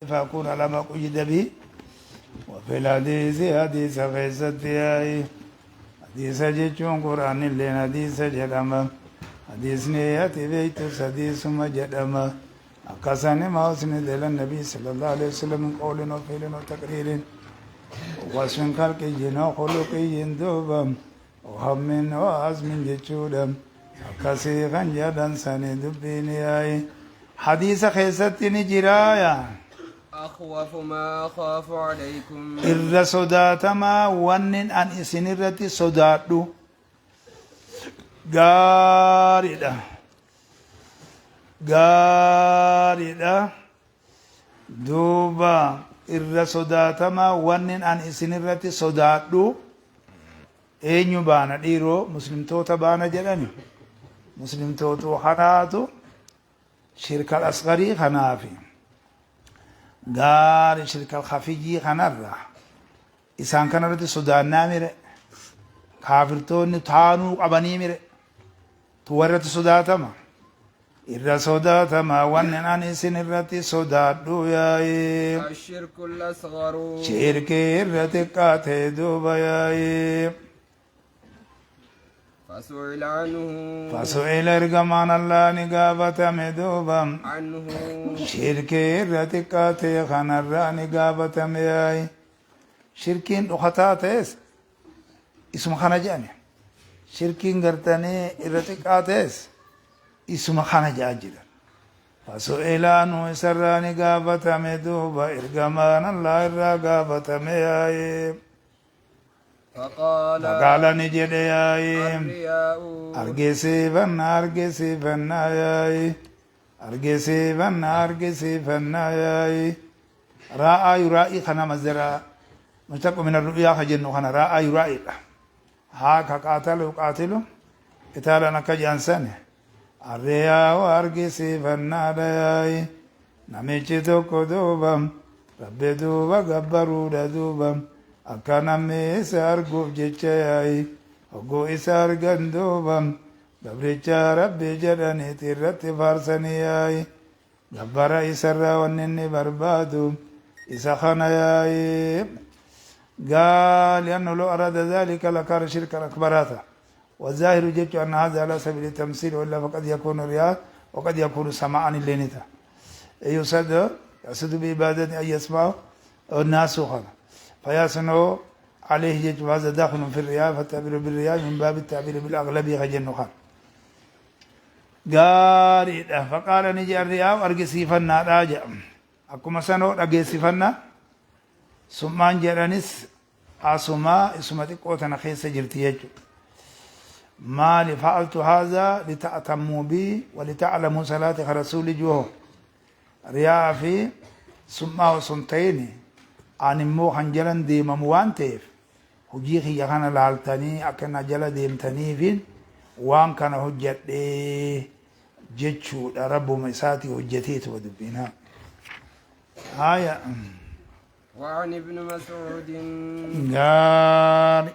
فأكون على ما قيد به وفي الحديث حديث غيثتي حديث جيشون قرآن اللين حديث جدما حديث نياتي بيتوس حديث ما جدما أقساني ما أسند إلى النبي صلى الله عليه وسلم من قول وفعل وتقرير واسم خلق جنا خلق يندوبا وهم وعزم جيشودم أقسيخا جدا سند بنياي حديث خيستي نجرايا أخوف ما أخاف عليكم إر صداتما ونن أن إسنرتي صداتو غاريدا دوبا إر صداتما ونن أن إسنرتي صداتو أينو بانا ديرو مسلم توتا بانا جلاني مسلم توتو خناتو شركة الأصغري خنافي غار شركة الخفيجي خنرة إسان كان رتي سودان نامير كافرتون تانو قبني مير تورت سوداتما إرى سوداتما ونن أن إسن رتي سوداتو يا الشرك الأصغر شرك رتي قاتي دوبا يا فسئل عنه فسئل إرغمان الله نقابة مدوبا عنه شرك رتي قاتي خنرة نقابة مياي شركين أخطاتيس اسم خنجاني شركين قرتني إرتقاتيس اسم خنجاجر فسئل عنه سراني قابة مدوبا إرغمان الله إرغابة مياي فقال نجد ياي الرياء أرجسي فنا ياي أرجسي فنا ياي رأى يرائي خنا مزرا مشتق من الرؤيا خجنو خنا رأى يرائي هاك قاتل قتالا كجانسانه الرياء أرجسي فنا ياي نميشي توكو دوبام ربي دوبا قبرو دوبام akkana meesa arguuf jecha yaayi hoggoo isa argan duubam gabricha rabbi jedhaniiti irratti faarsanii yaayi gabbara isarraa wanni inni barbaadu isa kana yaayi لأنه لو أراد ذلك لكان شركا أكبراتا والظاهر جدت أن هذا على سبيل التمثيل وإلا فقد يكون رياء وقد يكون سماعا اللينتا يقصد بعبادة أن يسمعه الناس خنا فياسنو عليه يجب هذا داخل في الرياء فالتعبير بالرياء من باب التعبير بالأغلبية خجن نخان قارئ فقال نجي الرياء أرقسي فنا راجع أكو مسانو أرقسي فنا سمان جرانيس أسما اسمتي قوتنا خيس جرتي يجو ما لفعلت هذا لتأتموا بي ولتعلموا صلاة رسول جوه رياء في سما وسنتيني ani immoo kan jalan deemamu waan ta'eef hojii kiyya kana laaltanii akkana jala deemtaniifin waan kana hojjadhee jechuudha rabbuma isaatii hojjeteetu dubbina haya وعن ابن مسعود قال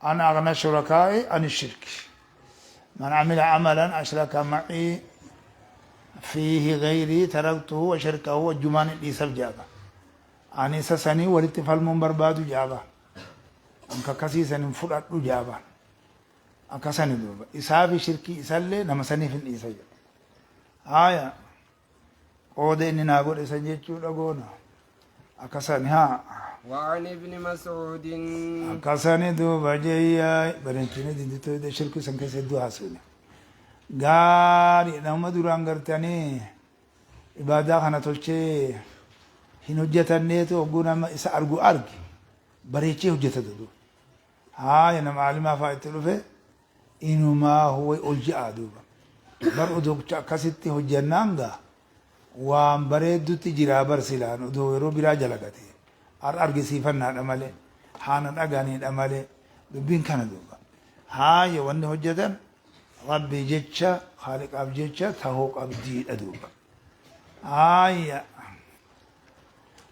أنا أغنى شركائي عن الشرك من عمل عملا أشرك معي فيه غيري تركته وشركه والجمان ليس الجابة ani sasanii walitti falmuun barbaadu jaaba anka kasiisan fudhadhu jaaba akkasani duuba isaafi shirkii isallee nama saniif hin dhiisa jedha haya qooda inni naa godhe san jechuudha goona akkasani haa وعن ابن مسعود akkasani duuba jeeyyaa bareechine dinditoode shirkii san keessa hedduu haasofne gaarii nama duraan gartanii ibaadaa kana tolchee hin hojjetanneetu hogguu nama isa argu argi bareechee hojjetatu duuba haaya nama alimaa faa itti dhufe inumaa huwa ol je'aa duuba bar odoo akkasitti hojjannaan gaa waan bareeddutti jiraa bar silaan odoo yeroo biraa jalagate har argisiifannaadha malee haana dhagaaniidha malee dubbiin kana duuba haaya wanni hojjetan rabbii jecha haaliqaaf jecha tahuu qabdiidha duuba haaya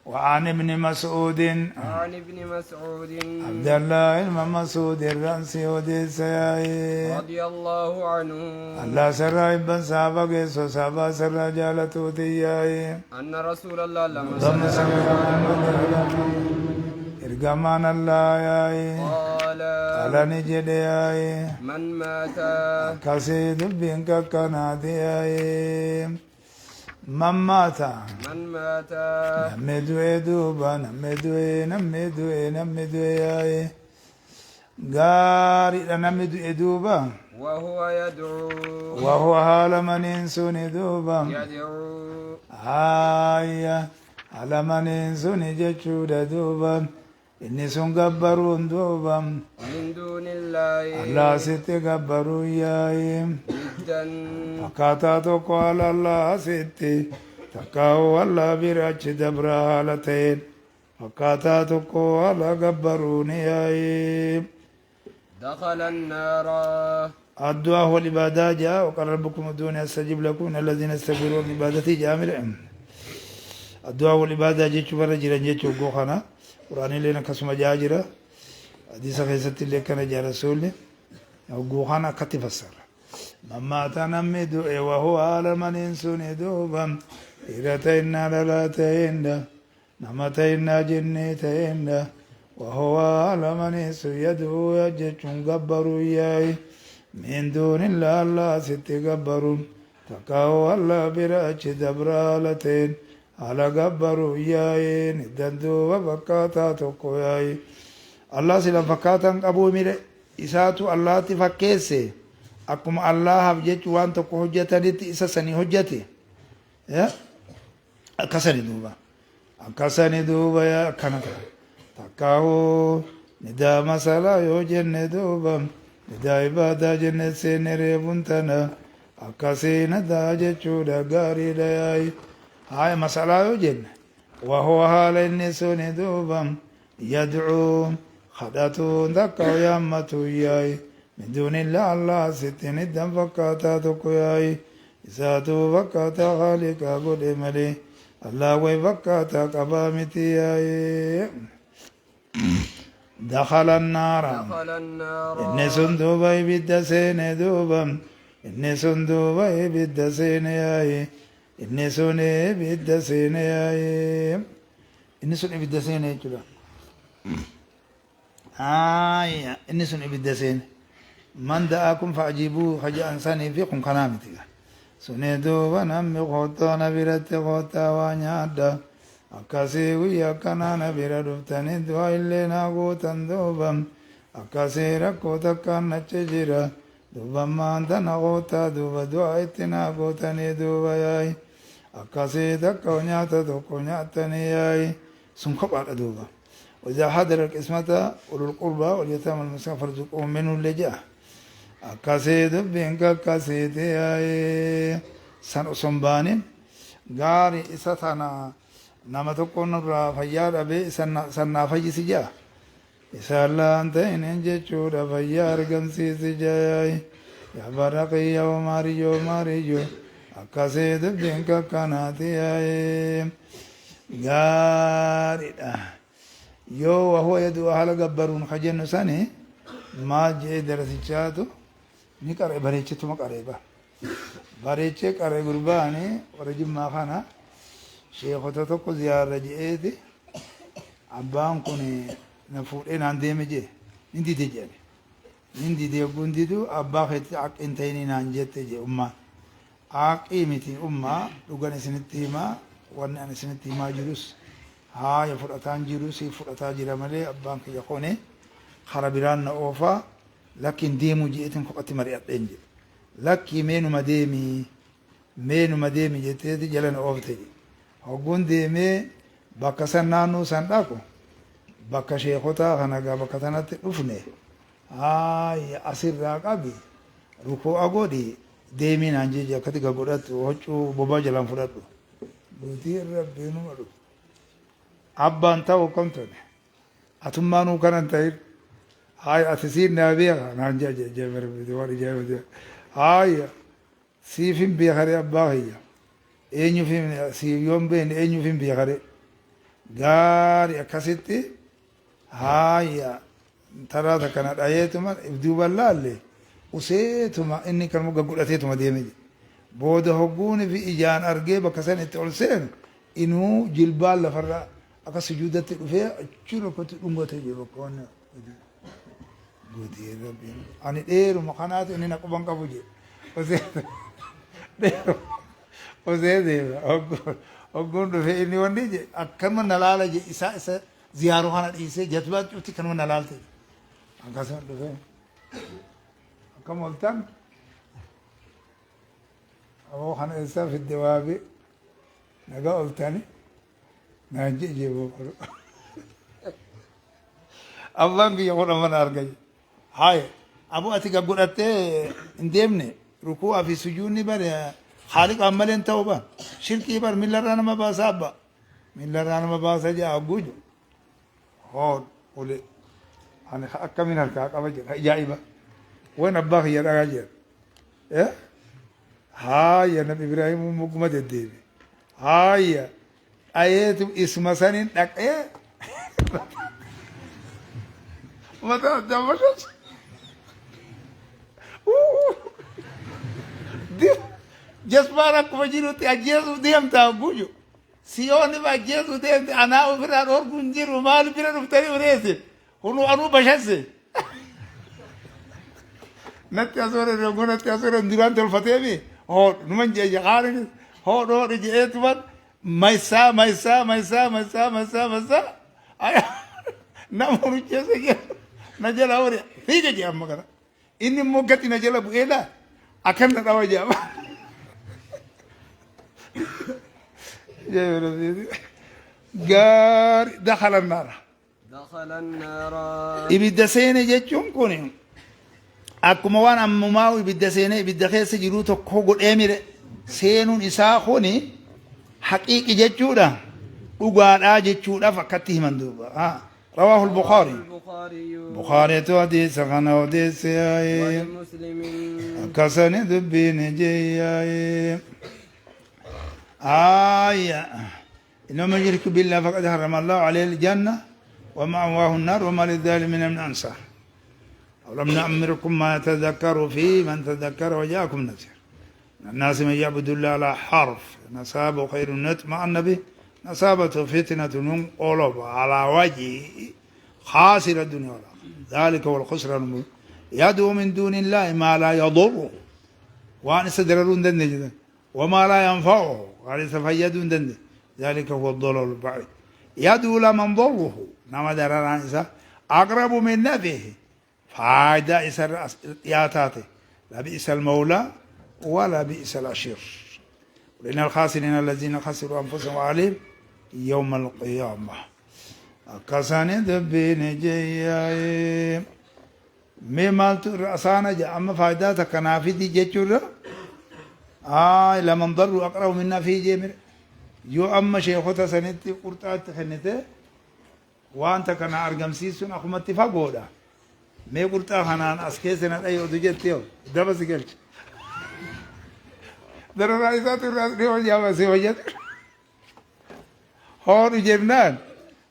وعن ابن مسعود وعن ابن مسعود عبد الله بن مسعود الرأسي وديسياي رضي الله عنه الله سرى ابن صحابة قيسو صحابة سرى جالتو تياي أن رسول الله لما ضم صلى إرقامان الله ياي قال على نجد ياي من مات كسيد بينك كنادي ياي من مات من مات نمدوي دوبا نمدوي ياي غاري نمدوي دوبا وهو يدعو وهو حال من ينسوني دوبا يدعو آية على من ينسوني جتشود دوبا إني سن قبرون دوبا من دون الله الله ستي قبروا ياي جدا فكاتا توكو على الله ستي تكاو الله براج دبرا هالتين فكاتا توكو على قبرون ياي دخل النار الدعاء والعبادة جاء وقال ربكم ادعوني استجب لكم إن الذين استكبروا عن عبادتي جامل الدعاء والعبادة جيتشو برا جيرا جيتشو غوخانا قرآن لنا كسما جاجرا حديث خيست اللي كان جاء رسول غوخانا كتفسر مما تنمي دعي وهو على من ينسوني دوبا إرتينا للاتينا نمتينا جنيتينا وهو على من يدعو يجتشون قبروا إياي من دون الله الله ستي قبروا تقاو الله براج دبرالتين على قبروا إياي ندندو وفكاتا تقو إياي الله سلا فكاتا قبو ميري إساتو الله تفكيسي أكم الله هفجت وان تقو حجتا ديت إسا سني حجتي أكسني دوبا يا كنتا تقاو ندا مسالا يو جنة دوبا ندا عبادة جنة سينري بنتنا أكسين دا جچو دا غاري داي هاي مسالا يو جنة وهو حال النسون دوبا يدعو خداتو دكاو يامتو ياي من دون الله الله ستين الدم فكاتا تكو ياي إساتو فكاتا خالقا قد ملي الله وي فكاتا قبامتي ياي دخل النار إني سندوبا يبدا سين دوبا إني سندوبا يبدا سين ياي إني سوني يبدا سين ياي إني سوني يبدا سين يجلا إني سوني يبدا سين من دعاكم فأجيبوه خجا أنساني فيكم كلامتي سوني دوبا نمي خوتا نبيرت خوتا وانيادا akkasii guyyaa akkanaa na bira dhuftanii du'aa illee naa gootan duuba akkasii rakkoo takkaan nacha jira duuba maanta na gootaa duuba du'aa itti naa gootanii duuba yaayi akkasii takka nyaata tokko nyaatanii yaayi sun kophaadha duuba وإذا حضر القسمة أولو القربى واليتامى والمساكين فارزقوهم منه اللي جاء akkasii dubbiin kakkasiiti yaayi san osoo hin baanin gaarii isa tana nama tokkoon irraa fayyaa dhabee sannaa fayyisi jaa isaan laan ta'iniin jechuudha fayyaa argamsiisi jaayi yaa baraqiyya maariyyoo akkasii dubbiin kakkanaati yaayi gaariidha yoo wahoo yaduu haala gabbaruun ka jennu sani maal jee darasichaatu ni qaree bareechituma qareeba bareechee qaree gurbaani warra jimmaa kana sheekota tokko ziyaarra je'eeti abbaan kun na fuudhee naan deeme jee nin dide jedhe nin dide yogguun didu abbaa keetti haqqi hin ta'inii naan jette jee ummaan haqqii miti ummaa dhugan isinitti himaa wanni an isinitti himaa jirus haaya fudhataan jirus fudhataa jira malee abbaan kiyya kone kara biraan na oofaa lakkiin deemuu jeetin kophatti mari'adheen jedhe lakkii meenuma deemi jetteeti jala na oofte jedhe hogguun deemee bakka san naannoo san dhaqu bakka sheekotaa kana gaa bakka tanatti dhufne haaya asirraa qabi rukuu godhi deemii naan jeje akkati ga godhattu huccuu bobaa jalaan fudhadhu duutii rabbiinuma dhufu abbaan ta'u komtone atummaanuu kanan ta'in haaya ati siin naa beeka naan jeje marbite waan ijaabate haaya siifin beekare abbaa kiyya eenyuuf si yoon beekne eenyuuf hin beekare غاري أكاسيتي هايا ترى كانت آياتما دوبا لالي وسيتما إني كان مقا قلتيتما ديمي بودا هقوني في إجان أرقي بكسان التولسين إنو جلبال لفرا أكا سجودة فيها أجيرو كنت أمغة جيرو كون قودي ربي أني ديرو مخانات إني نقبان كبوجي وزيدي أقول في إني وندي أكمل نلالة جي إسا زيارو خانة إيسي جتبات جوتي كنو نلالتي أكاسم دفع أكمل تن أبو خانة إسا في الدوابي نقا قلتاني ناجي جيبو قرو الله بي يقول أمان أرقي هاي أبو أتيك أقول أتي انديمني ركوع في سجوني بر خالق عمل توبة شركي بر من لرانا ما باسابا من لرانا ما باسا جاء أبوجو هون ولي أنا أكا من هالكاك أبجر جائبة وين أباخ يراجر إيه هاي يا نبي إبراهيم مقمد الدين هاي آيات اسم سنين لك إيه ما تجمعش جسمارك وجيرو تأجيزو ديم تابوجو سيوني ما جيزو ديم أنا وفرار أور كنجير ومال فرار وفتري وريسي هنو أنو بشاسي نتيازور رغو نتيازور اندران تلفتيبي هو نمن جي غارين هو نور جي اتوان ميسا ميسا ميسا ميسا ميسا ميسا أيا نامو جيسي نجل أوري فيك جي أما كنا إني موقتي نجل بؤيلا أكن نتاوى جي أما قال دخل النار دخل النار إبدا سيني جيتشون كوني أكما وان أمماو إبدا سيني إبدا خيس جروتو كوغل إمير سينون إساخوني حقيقي جيتشودا وقال جيتشودا فكته مندوبا رواه البخاري بخاري تو حديث خانا حديث ولمسلم كسن دبين جي إنما يشرك بالله فقد حرم الله عليه الجنة ومأواه النار وما للظالمين من أنصار ولم نأمركم ما يتذكر فيه من تذكر وجاءكم نذير الناس من يعبد الله على حرف نصابه خير مع النبي نصابته فتنة قلوب على وجه خاسر الدنيا والآخرة ذلك هو الخسران المبين يدعو من دون الله ما لا يضره وأن يستدررون دنده جدا وما لا ينفعه قال يتفيدون دنده ذلك هو الضلال البعيد يدعو لمن ضره نما درر عن أقرب من نفعه فايدة إسر ياتاته لا بئس المولى ولا بئس الأشير لأن الخاسرين الذين خسروا أنفسهم عليهم يوم القيامة كساني دبين جياي مالت رأسانا جاء أما فايدة كنافي دي جيتشورا لمن ضروا أقرب منا في جيمر يو أما شيخوتا سنتي قرطات خنته وانت كان أرقم سيسون أخو متفاقودا مي قرطا خنان أسكيسنا أيو دجتيو دبس قلت در رئيسات الرئيس ريو جاوة سيوجد هون جبنان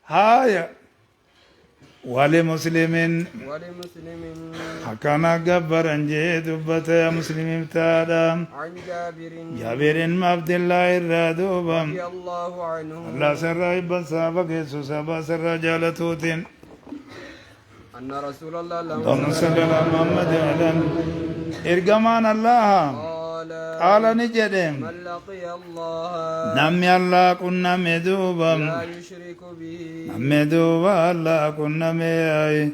هايا ولمسلم حكانا قبر انجي دبت يا مسلم ابتادا عن جابر عبد الله الرادوبا رضي الله عنه الله سر ابن سابق يسوع سابا سر جالتوتين أن رسول الله صلى الله عليه محمد علم ارجمان الله قال نجدم من لقي الله نمي الله كنا مدوبا لا يشرك به مدوبا الله كنا مي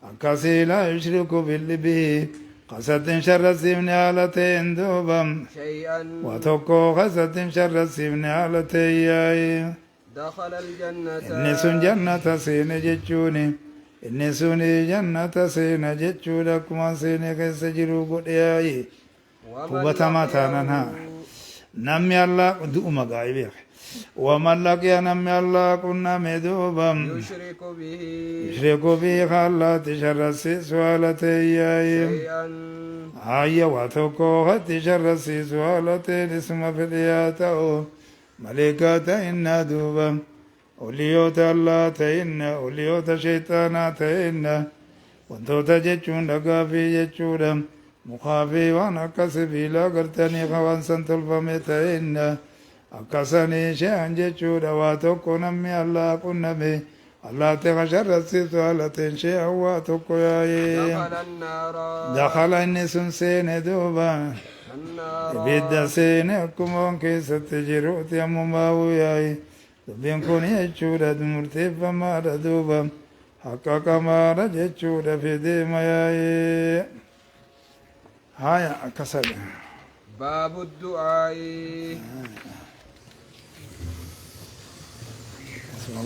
أكاسي لا يشرك بالله قصد شر السمن علتين دوبا شيئا وتوكو قصد شر السمن علتين دخل الجنة إنسون جنة سين جتشوني إنسون جنة سين جتشونا كما سين كسجرو قدياي قبطما تانها نمي الله دوما غايبه ومن لقي نمي الله كنا مدوبا يشرك به خالات شر السوالتي شيئا هاي واتوكو خط شر السوالتي اسم فلياته ملكة إن دوبا Oliyoota allaa ta'inna oliyoota shayxaanaa ta'inna wantoota jechuun dhagaa fi jechuudha mukaa fi waan akka sibiilaa gartanii waan san tolfame ta'inna akkasanii she'an jechuudha waa tokko namni allaa qunname allaa teqa sharrasiisu haalateen she'an waa tokko yaa'ee دخل النار dakhala inni sun seene duuba النار ibidda seene akkuma waan keessatti jiruuti ammumaa'u yaa'e dubbiin kun jechuudha murteeffamaadha duuba haqqa qamaadha jechuudha fideema yaa'ee haya akkasadha باب الدعاء Asuma